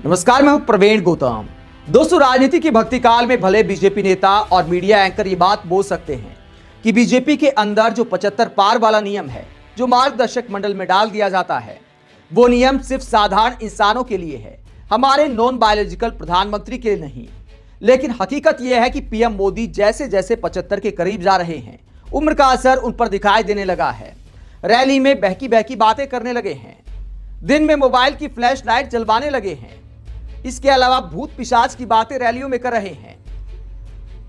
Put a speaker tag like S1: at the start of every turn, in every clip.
S1: नमस्कार, मैं हूं प्रवीण गौतम। दोस्तों, राजनीति की भक्ति काल में भले बीजेपी नेता और मीडिया एंकर ये बात बोल सकते हैं कि बीजेपी के अंदर जो 75 पार वाला नियम है, जो मार्गदर्शक मंडल में डाल दिया जाता है, वो नियम सिर्फ साधारण इंसानों के लिए है, हमारे नॉन बायोलॉजिकल प्रधानमंत्री के लिए नहीं। लेकिन हकीकत यह है कि पीएम मोदी जैसे जैसे 75 के करीब जा रहे हैं, उम्र का असर उन पर दिखाई देने लगा है। रैली में बहकी बहकी बातें करने लगे हैं, दिन में मोबाइल की फ्लैश लाइट जलवाने लगे हैं। इसके अलावा भूत पिशाच की बातें रैलियों में कर रहे हैं।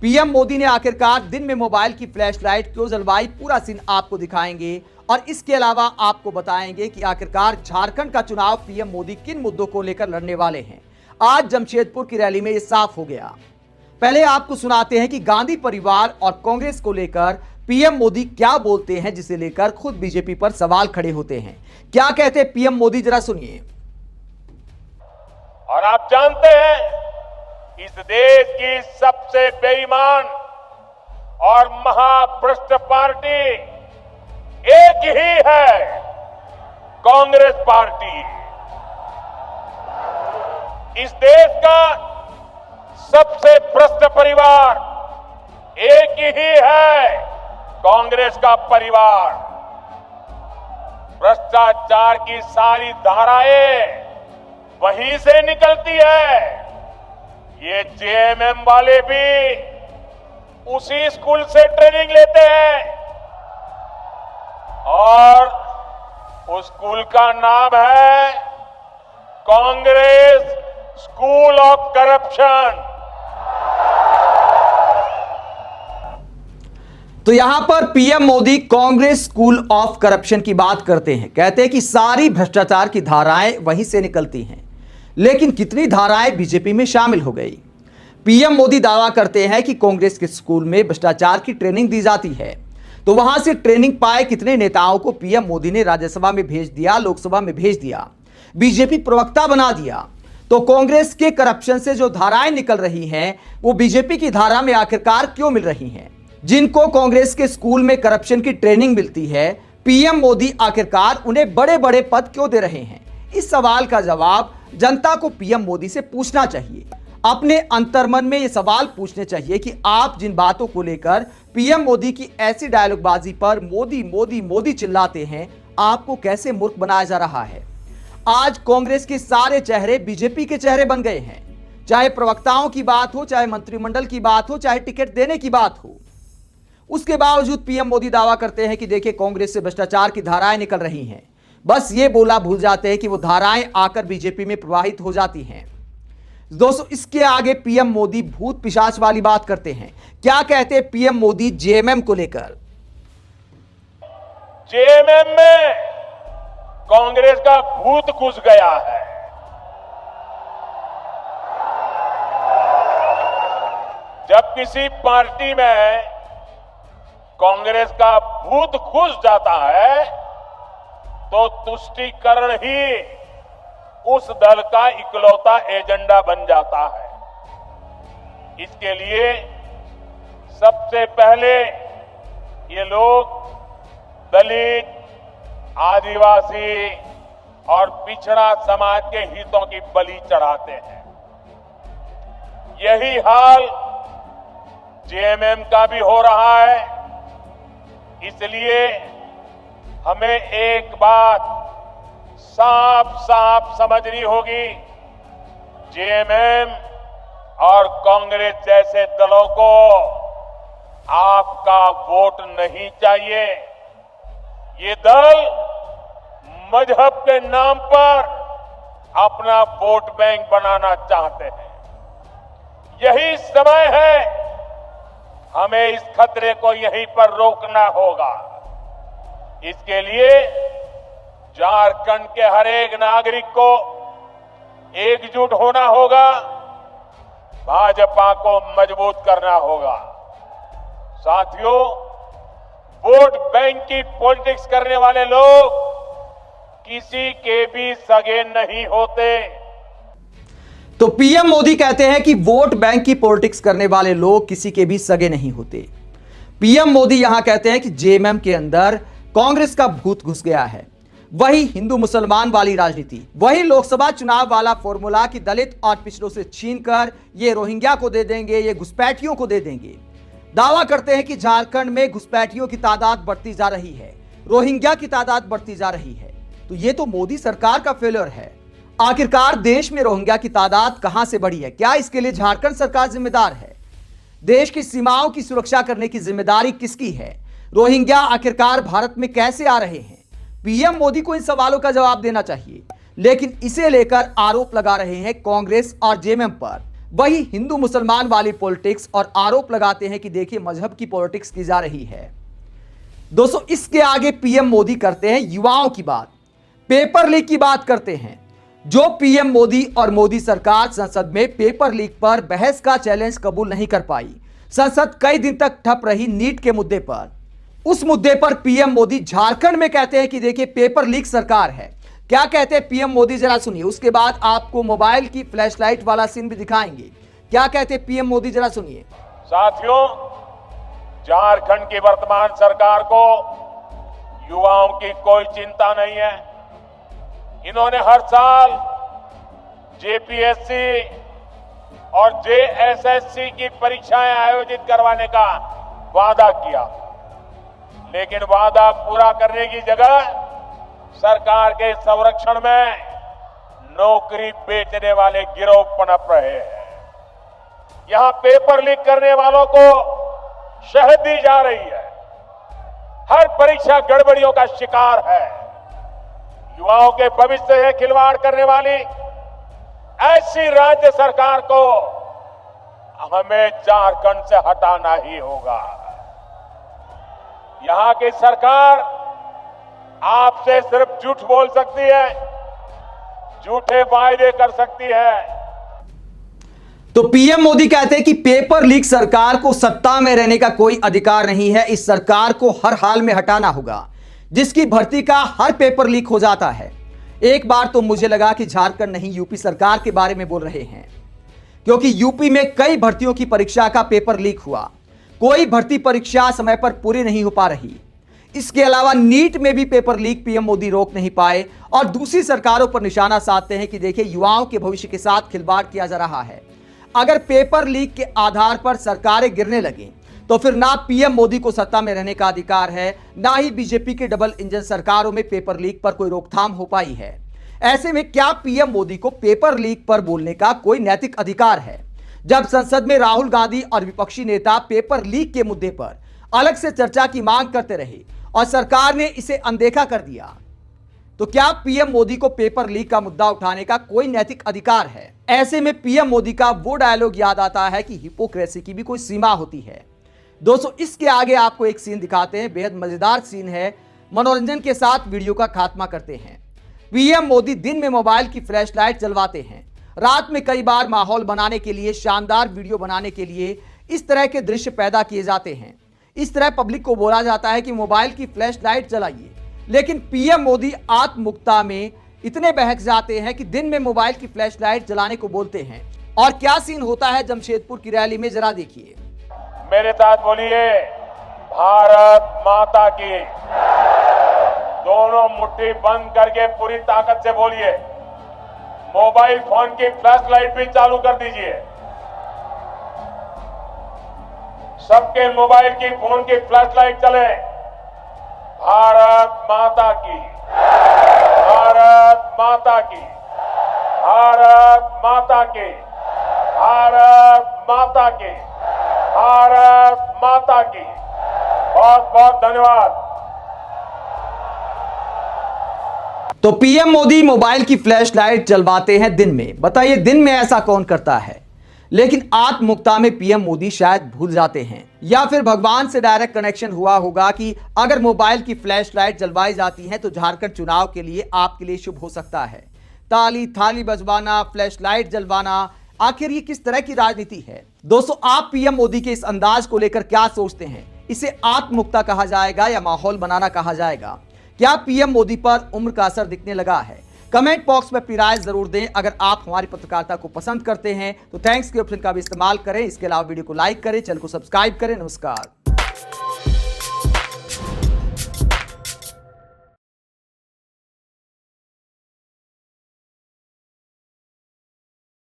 S1: पीएम मोदी ने आखिरकार दिन में मोबाइल की फ्लैश लाइट क्यों जलवाई, पूरा सीन आपको दिखाएंगे और इसके अलावा आपको बताएंगे कि आखिरकार झारखंड का चुनाव पीएम मोदी किन मुद्दों को लेकर लड़ने वाले हैं। आज जमशेदपुर की रैली में यह साफ हो गया। पहले आपको सुनाते हैं कि गांधी परिवार और कांग्रेस को लेकर पीएम मोदी क्या बोलते हैं, जिसे लेकर खुद बीजेपी पर सवाल खड़े होते हैं। क्या कहते हैं पीएम मोदी, जरा सुनिए।
S2: और आप जानते हैं, इस देश की सबसे बेईमान और महाभ्रष्ट पार्टी एक ही है, कांग्रेस पार्टी। इस देश का सबसे भ्रष्ट परिवार एक ही है, कांग्रेस का परिवार। भ्रष्टाचार की सारी धाराएं वहीं से निकलती है। ये जेएमएम वाले भी उसी स्कूल से ट्रेनिंग लेते हैं और उस स्कूल का नाम है कांग्रेस स्कूल ऑफ करप्शन।
S1: तो यहां पर PM Modi Congress school of corruption की बात करते हैं। कहते हैं कि सारी भ्रष्टाचार की धाराएं वहीं से निकलती हैं। लेकिन कितनी धाराएं बीजेपी में शामिल हो गई। पीएम मोदी दावा करते हैं कि कांग्रेस के स्कूल में भ्रष्टाचार की ट्रेनिंग दी जाती है, तो वहां से ट्रेनिंग पाए कितने नेताओं को पीएम मोदी ने राज्यसभा में भेज दिया, लोकसभा में भेज दिया, बीजेपी प्रवक्ता बना दिया। तो कांग्रेस के करप्शन से जो धाराएं निकल रही हैं, वो बीजेपी की धारा में आखिरकार क्यों मिल रही हैं? जिनको कांग्रेस के स्कूल में करप्शन की ट्रेनिंग मिलती है, पीएम मोदी आखिरकार उन्हें बड़े बड़े पद क्यों दे रहे हैं? इस सवाल का जवाब जनता को पीएम मोदी से पूछना चाहिए। अपने अंतर्मन में यह सवाल पूछने चाहिए कि आप जिन बातों को लेकर पीएम मोदी की ऐसी डायलॉगबाजी पर मोदी मोदी मोदी चिल्लाते हैं, आपको कैसे मूर्ख बनाया जा रहा है। आज कांग्रेस के सारे चेहरे बीजेपी के चेहरे बन गए हैं। चाहे प्रवक्ताओं की बात हो, चाहे मंत्रिमंडल की बात हो, चाहे टिकट देने की बात हो, उसके बावजूद पीएम मोदी दावा करते हैं कि देखिए कांग्रेस से भ्रष्टाचार की धाराएं निकल रही हैं। बस ये बोला भूल जाते हैं कि वो धाराएं आकर बीजेपी में प्रवाहित हो जाती हैं। दोस्तों, इसके आगे पीएम मोदी भूत पिशाच वाली बात करते हैं। क्या कहते हैं पीएम मोदी जेएमएम को लेकर?
S2: जेएमएम में कांग्रेस का भूत घुस गया है। जब किसी पार्टी में कांग्रेस का भूत घुस जाता है तो तुष्टीकरण ही उस दल का इकलौता एजेंडा बन जाता है। इसके लिए सबसे पहले ये लोग दलित, आदिवासी और पिछड़ा समाज के हितों की बलि चढ़ाते हैं। यही हाल जेएमएम का भी हो रहा है। इसलिए हमें एक बात साफ साफ समझनी होगी, जेएमएम और कांग्रेस जैसे दलों को आपका वोट नहीं चाहिए। ये दल मजहब के नाम पर अपना वोट बैंक बनाना चाहते हैं। यही समय है, हमें इस खतरे को यहीं पर रोकना होगा। इसके लिए झारखंड के हर एक नागरिक को एकजुट होना होगा, भाजपा को मजबूत करना होगा। साथियों, वोट बैंक की पॉलिटिक्स करने वाले लोग किसी के भी सगे नहीं होते।
S1: तो पीएम मोदी कहते हैं कि वोट बैंक की पॉलिटिक्स करने वाले लोग किसी के भी सगे नहीं होते। पीएम मोदी यहां कहते हैं कि जेएमएम के अंदर कांग्रेस का भूत घुस गया है। वही हिंदू मुसलमान वाली राजनीति, वही लोकसभा चुनाव वाला फॉर्मूला कि दलित और पिछड़ों से छीनकर ये रोहिंग्या को दे देंगे, ये घुसपैठियों को दे देंगे। दावा करते हैं कि झारखंड में घुसपैठियों की तादाद बढ़ती जा रही है, रोहिंग्या की तादाद बढ़ती जा रही है। तो ये तो मोदी सरकार का फेलियर है। आखिरकार देश में रोहिंग्या की तादाद कहां से बढ़ी है? क्या इसके लिए झारखंड सरकार जिम्मेदार है? देश की सीमाओं की सुरक्षा करने की जिम्मेदारी किसकी है? रोहिंग्या आखिरकार भारत में कैसे आ रहे हैं? पीएम मोदी को इन सवालों का जवाब देना चाहिए, लेकिन इसे लेकर आरोप लगा रहे हैं कांग्रेस और जेएमएम पर। वही हिंदू मुसलमान वाली पॉलिटिक्स और आरोप लगाते हैं कि देखिए मजहब की पॉलिटिक्स की जा रही है। दोस्तों, इसके आगे पीएम मोदी करते हैं युवाओं की बात, पेपर लीक की बात करते हैं। जो पीएम मोदी और मोदी सरकार संसद में पेपर लीक पर बहस का चैलेंज कबूल नहीं कर पाई। संसद कई दिन तक ठप रही नीट के मुद्दे पर। उस मुद्दे पर पीएम मोदी झारखंड में कहते हैं कि देखिए पेपर लीक सरकार है। क्या कहते हैं पीएम मोदी, जरा सुनिए। उसके बाद आपको मोबाइल की फ्लैशलाइट वाला सीन भी दिखाएंगे। क्या कहते हैं पीएम मोदी, जरा सुनिए।
S2: साथियों, झारखंड की वर्तमान सरकार को युवाओं की कोई चिंता नहीं है। इन्होंने हर साल जेपीएससी और जेएसएससी की परीक्षाएं आयोजित करवाने का वादा किया, लेकिन वादा पूरा करने की जगह सरकार के संरक्षण में नौकरी बेचने वाले गिरोह पनप रहे हैं। यहां पेपर लीक करने वालों को शहद दी जा रही है। हर परीक्षा गड़बड़ियों का शिकार है। युवाओं के भविष्य से खिलवाड़ करने वाली ऐसी राज्य सरकार को हमें झारखंड से हटाना ही होगा। यहां की सरकार आपसे सिर्फ झूठ बोल सकती है, झूठे वायदे कर सकती है।
S1: तो पीएम मोदी कहते हैं कि पेपर लीक सरकार को सत्ता में रहने का कोई अधिकार नहीं है। इस सरकार को हर हाल में हटाना होगा, जिसकी भर्ती का हर पेपर लीक हो जाता है। एक बार तो मुझे लगा कि झारखंड नहीं यूपी सरकार के बारे में बोल रहे हैं, क्योंकि यूपी में कई भर्तियों की परीक्षा का पेपर लीक हुआ। कोई भर्ती परीक्षा समय पर पूरी नहीं हो पा रही। इसके अलावा नीट में भी पेपर लीक पीएम मोदी रोक नहीं पाए और दूसरी सरकारों पर निशाना साधते हैं कि देखिए युवाओं के भविष्य के साथ खिलवाड़ किया जा रहा है। अगर पेपर लीक के आधार पर सरकारें गिरने लगें तो फिर ना पीएम मोदी को सत्ता में रहने का अधिकार है, ना ही बीजेपी के डबल इंजन सरकारों में पेपर लीक पर कोई रोकथाम हो पाई है। ऐसे में क्या पीएम मोदी को पेपर लीक पर बोलने का कोई नैतिक अधिकार है? जब संसद में राहुल गांधी और विपक्षी नेता पेपर लीक के मुद्दे पर अलग से चर्चा की मांग करते रहे और सरकार ने इसे अनदेखा कर दिया, तो क्या पीएम मोदी को पेपर लीक का मुद्दा उठाने का कोई नैतिक अधिकार है? ऐसे में पीएम मोदी का वो डायलॉग याद आता है कि हिपोक्रेसी की भी कोई सीमा होती है। दोस्तों, इसके आगे आपको एक सीन दिखाते हैं, बेहद मजेदार सीन है। मनोरंजन के साथ वीडियो का खात्मा करते हैं। पीएम मोदी दिन में मोबाइल की फ्लैशलाइट जलवाते हैं, रात में कई बार माहौल बनाने के लिए, शानदार वीडियो बनाने के लिए इस तरह के दृश्य पैदा किए जाते हैं। इस तरह पब्लिक को बोला जाता है कि मोबाइल की फ्लैशलाइट जलाइए, लेकिन पीएम मोदी आत्ममुक्ता में इतने बहक जाते हैं कि दिन में मोबाइल की फ्लैशलाइट जलाने को बोलते हैं। और क्या सीन होता है जमशेदपुर की रैली में, जरा देखिए।
S2: मेरे साथ बोलिए, भारत माता की। दोनों मुट्ठी बंद करके पूरी ताकत से बोलिए। मोबाइल फोन की फ्लैशलाइट भी चालू कर दीजिए। सबके मोबाइल की, फोन की फ्लैशलाइट चले। भारत माता की, भारत माता की, भारत माता की, भारत माता की, भारत माता की। बहुत बहुत धन्यवाद।
S1: तो पीएम मोदी मोबाइल की फ्लैशलाइट जलवाते हैं दिन में। बताइए दिन में ऐसा कौन करता है? लेकिन आत्ममुक्ता में पीएम मोदी शायद भूल जाते हैं, या फिर भगवान से डायरेक्ट कनेक्शन हुआ होगा कि अगर मोबाइल की फ्लैशलाइट जलवाई जाती है तो झारखंड चुनाव के लिए आपके लिए शुभ हो सकता है। ताली थाली बजवाना, फ्लैशलाइट जलवाना, आखिर ये किस तरह की राजनीति है? दोस्तों, आप पीएम मोदी के इस अंदाज को लेकर क्या सोचते हैं? इसे आत्ममुक्ता कहा जाएगा या माहौल बनाना कहा जाएगा? क्या पीएम मोदी पर उम्र का असर दिखने लगा है? कमेंट बॉक्स में अपनी राय जरूर दें। अगर आप हमारी पत्रकारिता को पसंद करते हैं तो थैंक्स के ऑप्शन का भी इस्तेमाल करें। इसके अलावा वीडियो को लाइक करें, चैनल को सब्सक्राइब करें। नमस्कार।